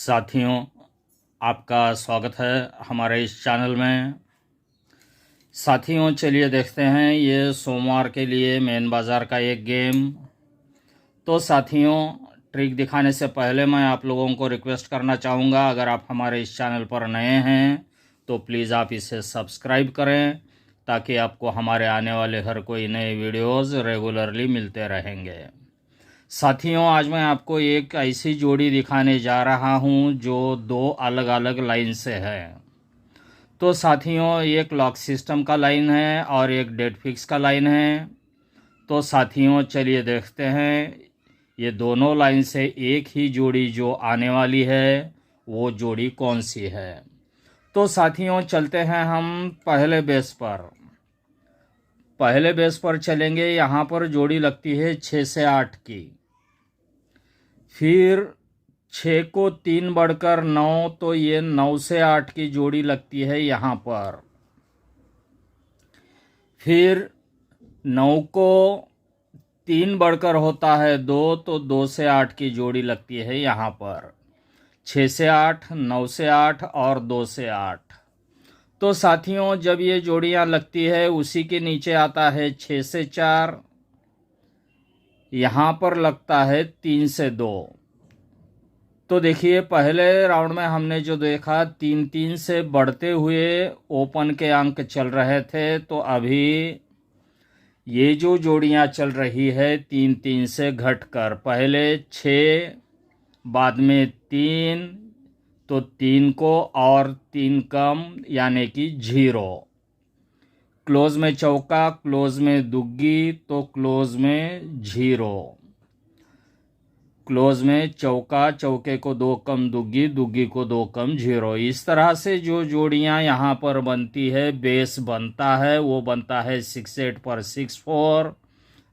साथियों, आपका स्वागत है हमारे इस चैनल में। साथियों, चलिए देखते हैं ये सोमवार के लिए मेन बाज़ार का एक गेम। तो साथियों, ट्रिक दिखाने से पहले मैं आप लोगों को रिक्वेस्ट करना चाहूँगा, अगर आप हमारे इस चैनल पर नए हैं तो प्लीज़ आप इसे सब्सक्राइब करें ताकि आपको हमारे आने वाले हर कोई नए वीडियोज़ रेगुलरली मिलते रहेंगे। साथियों, आज मैं आपको एक ऐसी जोड़ी दिखाने जा रहा हूं जो दो अलग अलग लाइन से है। तो साथियों, एक लॉक सिस्टम का लाइन है और एक डेट फिक्स का लाइन है। तो साथियों, चलिए देखते हैं ये दोनों लाइन से एक ही जोड़ी जो आने वाली है वो जोड़ी कौन सी है। तो साथियों, चलते हैं हम पहले बेस पर चलेंगे। यहाँ पर जोड़ी लगती है 6 से 8 की। फिर 6 को 3 बढ़कर 9, तो ये 9 से 8 की जोड़ी लगती है यहाँ पर। फिर 9 को 3 बढ़कर होता है 2, तो 2 से 8 की जोड़ी लगती है यहाँ पर। 6 से 8, 9 से 8 और 2 से 8। तो साथियों, जब ये जोड़ियाँ लगती है उसी के नीचे आता है 6 से 4, यहाँ पर लगता है 3 से 2। तो देखिए, पहले राउंड में हमने जो देखा 3-3 से बढ़ते हुए ओपन के अंक चल रहे थे, तो अभी ये जो जोड़ियां चल रही है 3-3 से घटकर, पहले 6 बाद में 3, तो 3 को और 3 कम यानी कि 0। क्लोज में चौका, क्लोज में दुग्गी, तो क्लोज में 0। क्लोज में चौका, चौके को 2 कम दुग्गी, दुग्गी को 2 कम 0। इस तरह से जो जोड़ियां यहाँ पर बनती है, बेस बनता है, वो बनता है 6-8 पर 6-4,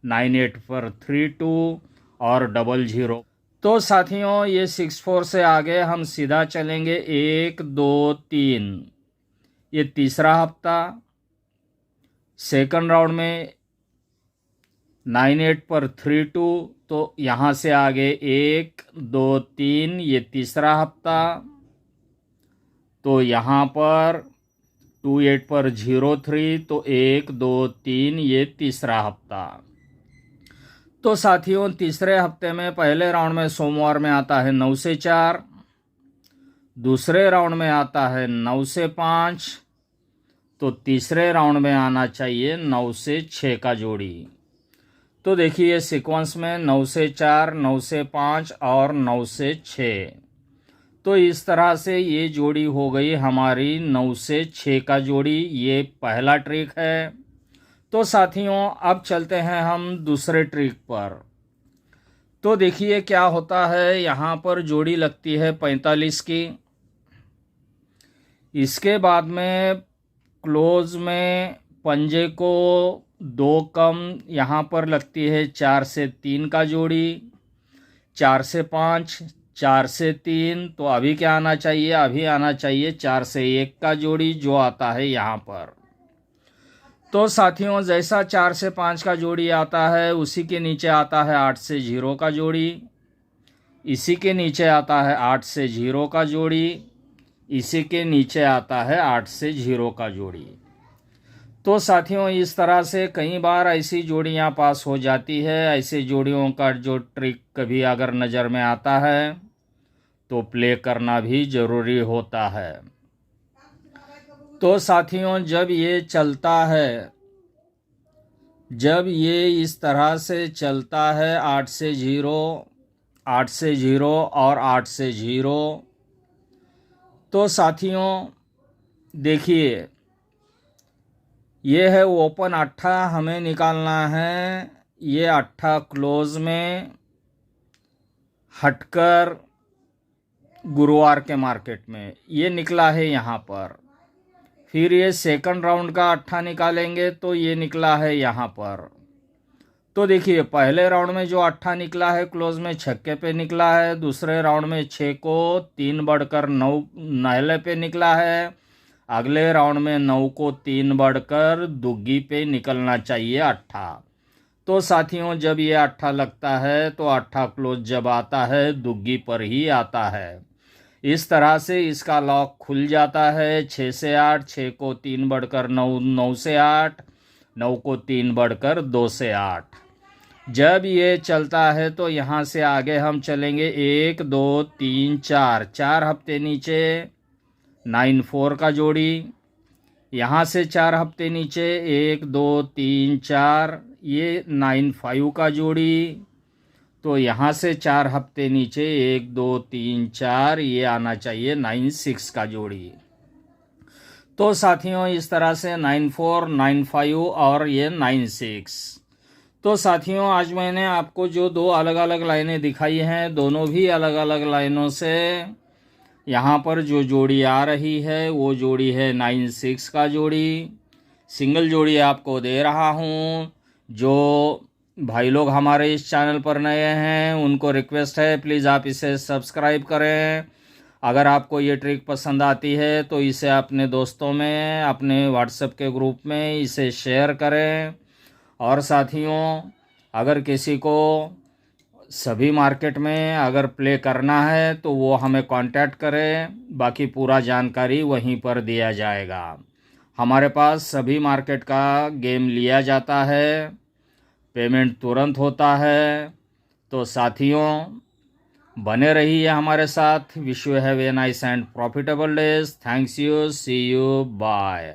9-8 पर 3-2 और 00। तो साथियों, ये 6-4 से आगे हम सीधा चलेंगे 1-2-3। ये तीसरा हफ्ता। सेकंड राउंड में 9-8 पर 3-2, तो यहाँ से आगे 1-2-3, ये तीसरा हफ्ता। तो यहाँ पर 2-8 पर 0-3, तो 1-2-3, ये तीसरा हफ्ता। तो साथियों, तीसरे हफ्ते में पहले राउंड में सोमवार में आता है 9 से 4, दूसरे राउंड में आता है 9 से 5, तो तीसरे राउंड में आना चाहिए 9 से 6 का जोड़ी। तो देखिए सीक्वेंस में 9 से 4, 9 से 5 और 9 से 6। तो इस तरह से ये जोड़ी हो गई हमारी 9 से 6 का जोड़ी। ये पहला ट्रिक है। तो साथियों, अब चलते हैं हम दूसरे ट्रिक पर। तो देखिए क्या होता है, यहाँ पर जोड़ी लगती है 45 की। इसके बाद में क्लोज में पंजे को 2 कम यहाँ पर लगती है 4 से 3 का जोड़ी, 4 से 5, 4 से 3। तो अभी क्या आना चाहिए, अभी आना चाहिए 4 से 1 का जोड़ी जो आता है यहाँ पर। तो साथियों, जैसा 4 से 5 का जोड़ी आता है उसी के नीचे आता है 8 से 0 का जोड़ी, इसी के नीचे आता है 8 से 0 का जोड़ी, इसी के नीचे आता है 8 से 0 का जोड़ी। तो साथियों, इस तरह से कई बार ऐसी जोड़ियां पास हो जाती है। ऐसे जोड़ियों का जो ट्रिक कभी अगर नज़र में आता है तो प्ले करना भी ज़रूरी होता है। तो साथियों, जब ये चलता है, जब ये इस तरह से चलता है 8 से 0, 8 से 0 और 8 से 0, तो साथियों देखिए, ये है ओपन अट्ठा, हमें निकालना है। ये अट्ठा क्लोज में हटकर गुरुवार के मार्केट में ये निकला है यहाँ पर। फिर ये सेकंड राउंड का अट्ठा निकालेंगे तो ये निकला है यहाँ पर। तो देखिए, पहले राउंड में जो अट्ठा निकला है क्लोज में छक्के पे निकला है, दूसरे राउंड में 6 को 3 बढ़कर 9 नाले पे निकला है, अगले राउंड में 9 को 3 बढ़कर दुग्गी पे निकलना चाहिए अट्ठा। तो साथियों, जब ये अट्ठा लगता है तो अट्ठा क्लोज जब आता है दुग्गी पर ही आता है। इस तरह से इसका लॉक खुल जाता है। 6 से 8, 6 को 3 बढ़कर 9, 9 से 8, 9 को 3 बढ़कर 2 से 8। जब ये चलता है तो यहाँ से आगे हम चलेंगे 1 2 3 4, 4 हफ्ते नीचे 9 4 का जोड़ी। यहाँ से 4 हफ्ते नीचे 1 2 3 4, ये 9 5 का जोड़ी। तो यहाँ से 4 हफ्ते नीचे 1 2 3 4, ये आना चाहिए 9 6 का जोड़ी। तो साथियों इस तरह से 9 4 9 5 और ये 9 6। तो साथियों आज मैंने आपको जो दो अलग अलग लाइनें दिखाई हैं, दोनों भी अलग अलग लाइनों से यहाँ पर जो जोड़ी आ रही है वो जोड़ी है 9 6 का जोड़ी। सिंगल जोड़ी आपको दे रहा हूँ। जो भाई लोग हमारे इस चैनल पर नए हैं उनको रिक्वेस्ट है, प्लीज़ आप इसे सब्सक्राइब करें। अगर आपको ये ट्रिक पसंद आती है तो इसे अपने दोस्तों में, अपने व्हाट्सएप के ग्रुप में इसे शेयर करें। और साथियों अगर किसी को सभी मार्केट में अगर प्ले करना है तो वो हमें कांटेक्ट करें, बाकी पूरा जानकारी वहीं पर दिया जाएगा। हमारे पास सभी मार्केट का गेम लिया जाता है, पेमेंट तुरंत होता है। तो साथियों बने रहिए हमारे साथ। Wish you have a nice and profitable days. Thanks you, see you, bye.